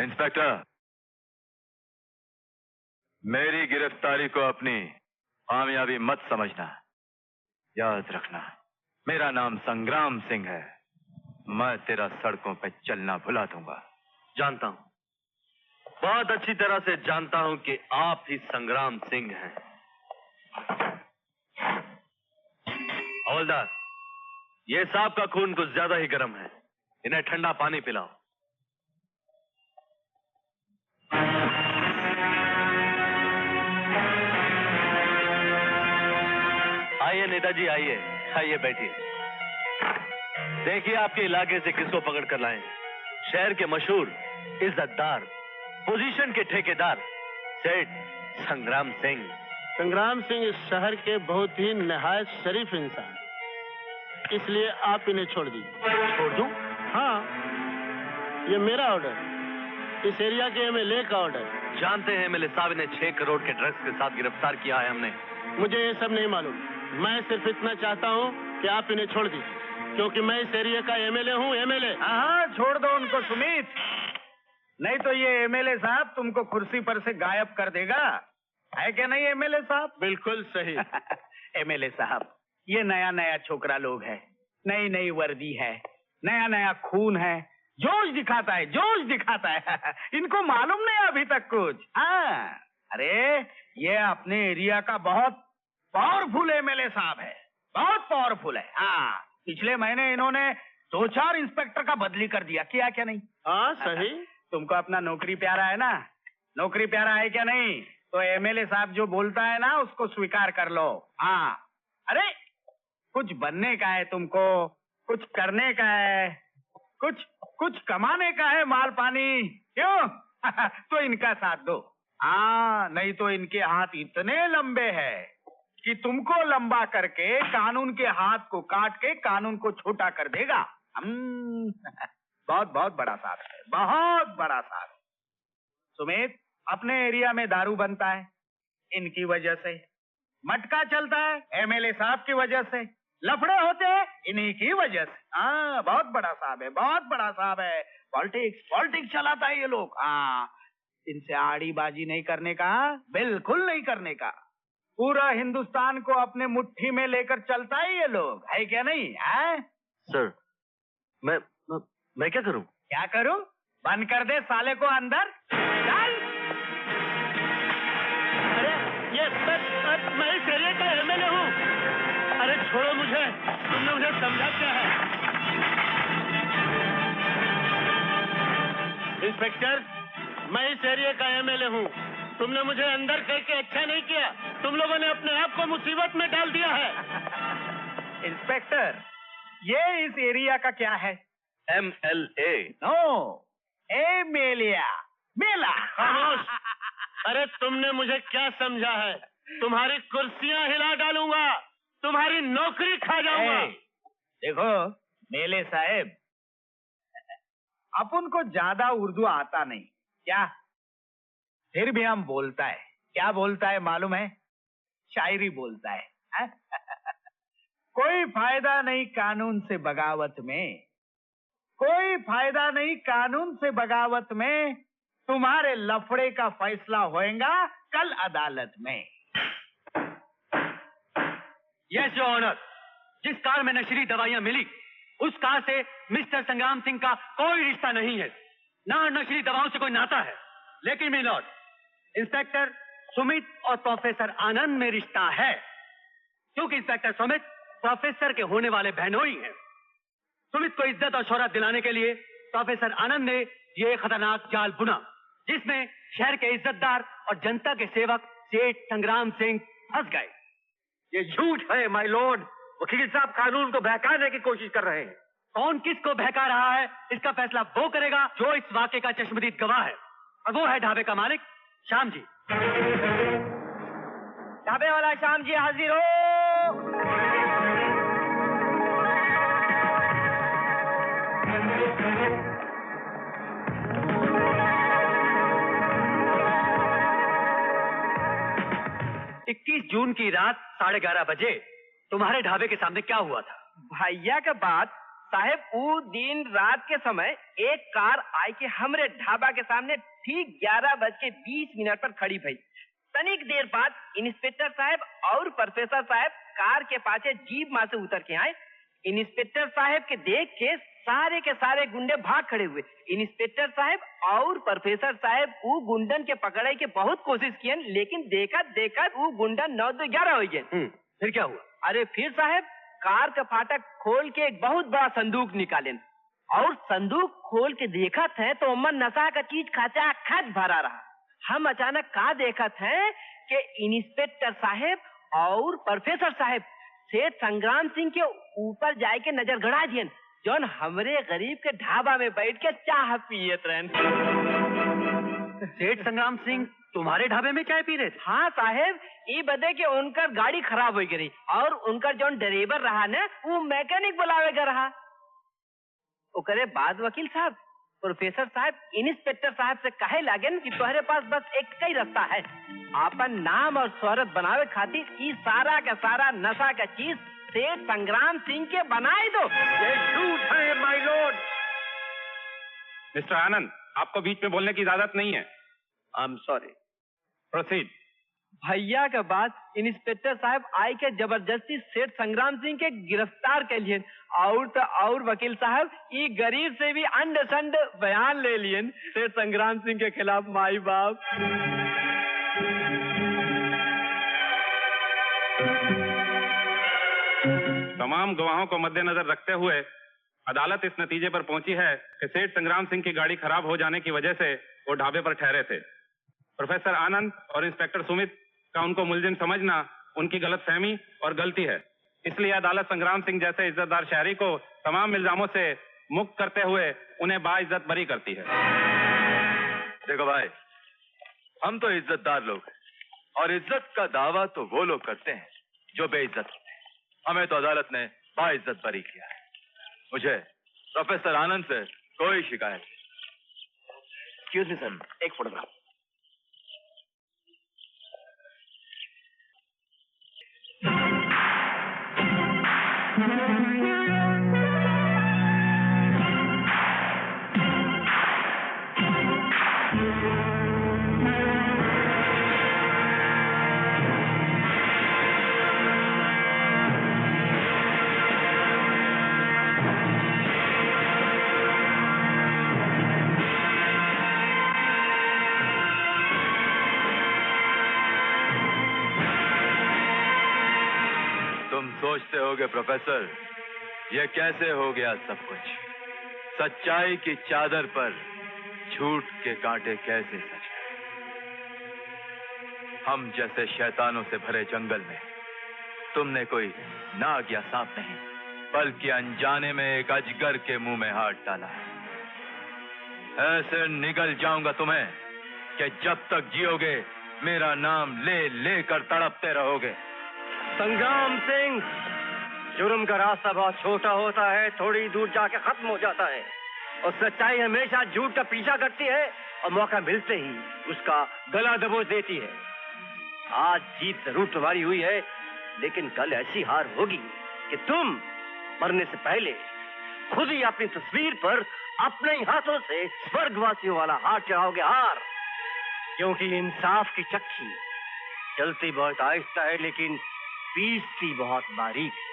Inspector, मेरी गिरफ्तारी को अपनी कामयाबी मत समझना। याद रखना, मेरा नाम संग्राम सिंह है। मैं तेरा सड़कों पे चलना भुला दूंगा। जानता हूं, बहुत अच्छी तरह से जानता हूं कि आप ही संग्राम सिंह हैं। हवलदार, ये सांप का खून कुछ ज्यादा ही गर्म है, इन्हें ठंडा पानी पिलाओ। आइए नेताजी, आइए आइए, बैठिए। देखिए आपके इलाके से किसको पकड़ कर लाए। शहर के मशहूर, इज्जतदार, पोजीशन के ठेकेदार सेठ संग्राम सिंह। संग्राम सिंह इस शहर के बहुत ही नहायत शरीफ इंसान, इसलिए आप इन्हें छोड़ दीजिए। छोड़ दूं? हाँ, ये मेरा ऑर्डर, इस एरिया के एमएलए का ऑर्डर। जानते हैं एमएलए साहब, इन्हें 6 करोड़ के ड्रग्स के साथ गिरफ्तार किया है हमने। मुझे ये सब नहीं मालूम, मैं सिर्फ इतना चाहता हूँ कि आप इन्हें छोड़ दीजिए, क्योंकि मैं इस एरिया का एमएलए हूँ। एमएलए। हाँ, छोड़ दो उनको सुमित, नहीं तो ये एमएलए साहब तुमको कुर्सी पर से गायब कर देगा। है क्या नहीं एमएलए साहब? बिल्कुल सही। एमएलए साहब, ये नया नया छोकरा लोग है, नई नई वर्दी है, नया नया खून है, जोश दिखाता है, जोश दिखाता है। इनको मालूम नहीं अभी तक कुछ। हाँ, अरे ये अपने एरिया का बहुत पावरफुल एमएलए साहब है, बहुत पावरफुल है। हाँ, पिछले महीने इन्होंने 2-4 इंस्पेक्टर का बदली कर दिया, किया क्या नहीं? हाँ सही। तुमको अपना नौकरी प्यारा है ना? नौकरी प्यारा है क्या नहीं? तो एमएलए साहब जो बोलता है ना, उसको स्वीकार कर लो। हाँ, अरे कुछ बनने का है तुमको, कुछ करने का है, कुछ कमाने का है, माल पानी, क्यों? तो इनका साथ दो। हाँ, नहीं तो इनके हाथ इतने लंबे हैं कि तुमको लंबा करके कानून के हाथ को काट के कानून को छोटा कर देगा। बहुत बहुत बड़ा साथ है, बहुत बड़ा साथ। सुमित, अपने एरिया में दारू बनता है इनकी वजह से, मटका चलता है एमएलए साहब की वजह से, लफड़े होते हैं इन्हीं की वजह से। हाँ, बहुत बड़ा साहब है, बहुत बड़ा साहब है। पॉलिटिक्स चलाता है ये लोग। हाँ, इनसे आड़ी बाजी नहीं करने का, बिल्कुल नहीं करने का। पूरा हिंदुस्तान को अपने मुट्ठी में लेकर चलता है ये लोग, है क्या नहीं? है सर, मैं क्या करूं? क्या करूं? बंद कर दे साले को अंदर। चल। अरे ये मैं इस एरिया का एमएलए हूँ। अरे छोड़ो मुझे, तुमने मुझे समझा क्या है? इंस्पेक्टर, मैं इस एरिया का एमएलए हूँ। तुमने मुझे अंदर करके अच्छा नहीं किया, तुम लोगों ने अपने आप को मुसीबत में डाल दिया है। इंस्पेक्टर, ये इस एरिया का क्या है? एमएलए। नो, एमएलए, मेला। खामोश। अरे तुमने मुझे क्या समझा है? तुम्हारी कुर्सियां हिला डालूंगा, तुम्हारी नौकरी खा जाऊंगा। देखो मेले साहब, अपन को ज्यादा उर्दू आता नहीं क्या, फिर भी हम बोलता है। क्या बोलता है मालूम है? शायरी बोलता है। कोई फायदा नहीं कानून से बगावत में, कोई फायदा नहीं कानून से बगावत में, तुम्हारे लफड़े का फैसला होएगा कल अदालत में। यस योर ऑनर, जिस कार में नशीली दवाइयां मिली उस कार से मिस्टर संग्राम सिंह का कोई रिश्ता नहीं है, ना नशीली दवाओं से कोई नाता है। लेकिन मिलॉर्ड, इंस्पेक्टर सुमित और प्रोफेसर आनंद में रिश्ता है, क्योंकि इंस्पेक्टर सुमित प्रोफेसर के होने वाले बहनोई हैं। सुमित को इज्जत और शोहरत दिलाने के लिए प्रोफेसर आनंद ने ये खतरनाक जाल बुना, जिसमें शहर के इज्जतदार और जनता के सेवक सेठ संग्राम सिंह फंस गए। ये झूठ है माय लॉर्ड। वकील साहब कानून को बहकाने की कोशिश कर रहे हैं। कौन किसको बहका रहा है, इसका फैसला वो करेगा जो इस वाकये का चश्मदीद गवाह है, और वो है ढाबे का मालिक श्याम जी। ढाबे वाला श्याम जी हाजिर हो। 21 जून की रात 11:30 बजे तुम्हारे ढाबे के सामने क्या हुआ था? भैया का बात साहेब वो दिन रात के समय एक कार आई के हमरे ढाबा के सामने ठीक 11:20 पर खड़ी भई। तनिक देर बाद इंस्पेक्टर साहब और प्रोफेसर साहब कार के पाछे जीप में से उतर के आए। इंस्पेक्टर साहब के देख के सारे गुंडे भाग खड़े हुए। इंस्पेक्टर साहब और प्रोफेसर साहब वो गुंडन के पकड़े के बहुत कोशिश किए, लेकिन देखा वो गुंडन 9-11 हो गए। फिर क्या हुआ? अरे फिर साहब कार का फाटक खोल के एक बहुत बड़ा संदूक निकाले और संदूक खोल के देखा थे तो उमन नशा का चीज खाचा खच भरा रहा। हम अचानक का देखा थे कि इंस्पेक्टर साहब और प्रोफेसर साहब सेठ संग्राम सिंह के ऊपर जाए के नजर गड़ा दिए, जौन हमरे गरीब के ढाबा में बैठ के चाह पियत रहन। सेठ संग्राम सिंह तुम्हारे ढाबे में चाय पी रहे थे? हाँ साहेब, ये बदे के उनकर गाड़ी खराब हो गई और उनका जौन ड्राइवर रहा ना वो मैकेनिक बुलावेगा रहा। ओकरे बाद वकील साहब प्रोफेसर साहब इंस्पेक्टर साहब से कहे लागेन कि तुम्हारे पास बस एक ही रास्ता है, आपन नाम और शोहरत बनावे खातिर ये सारा का सारा नशा का चीज सेठ संग्राम सिंह के बनाए दो। ये झूठ है माय लॉर्ड। मिस्टर आनंद, आपको बीच में बोलने की इजाजत नहीं है। I am sorry. प्रोसीड। भैया के बाद इंस्पेक्टर साहब आई के जबरदस्ती सेठ संग्राम सिंह के गिरफ्तार के लिए और वकील साहब ये गरीब से भी अंड संड बयान ले लिए सेठ संग्राम सिंह के खिलाफ। माई बाप तमाम गवाहों को मद्देनजर रखते हुए अदालत इस नतीजे पर पहुंची है कि सेठ संग्राम सिंह की गाड़ी खराब हो जाने की वजह से वो ढाबे पर ठहरे थे। प्रोफेसर आनंद और इंस्पेक्टर सुमित का उनको मुलजिम समझना उनकी गलतफहमी और गलती है। इसलिए अदालत संग्राम सिंह जैसे इज्जतदार शहरी को तमाम इल्जामों से मुक्त करते हुए उन्हें बाइज्जत बरी करती है। देखो भाई, हम तो इज्जतदार लोग हैं और इज्जत का दावा तो वो लोग करते हैं जो बेइज्जत होते हैं। हमें तो अदालत ने बाइज्जत बरी किया है। मुझे प्रोफेसर आनंद से कोई शिकायत नहीं। एक्सक्यूज मी सर, एक फोटोग्राफ। सोचते होगे प्रोफेसर, ये कैसे हो गया सब कुछ? सच्चाई की चादर पर झूठ के कांटे कैसे सच गए? हम जैसे शैतानों से भरे जंगल में तुमने कोई नाग या सांप नहीं, बल्कि अनजाने में एक अजगर के मुंह में हाथ डाला है। ऐसे निगल जाऊंगा तुम्हें कि जब तक जियोगे मेरा नाम ले लेकर तड़पते रहोगे। संग्राम सिंह, जुर्म का रास्ता बहुत छोटा होता है, थोड़ी दूर जाके खत्म हो जाता है और सच्चाई हमेशा झूठ का पीछा करती है और मौका मिलते ही उसका गला दबोच देती है। आज जीत जरूर तुम्हारी हुई है, लेकिन कल ऐसी हार होगी कि तुम मरने से पहले खुद ही अपनी तस्वीर पर अपने ही हाथों से स्वर्गवासियों वाला हाथ चढ़ाओगे। हार, क्योंकि इंसाफ की चक्की चलती बहुत आहिस्ता है लेकिन पीसती बहुत बारीक है।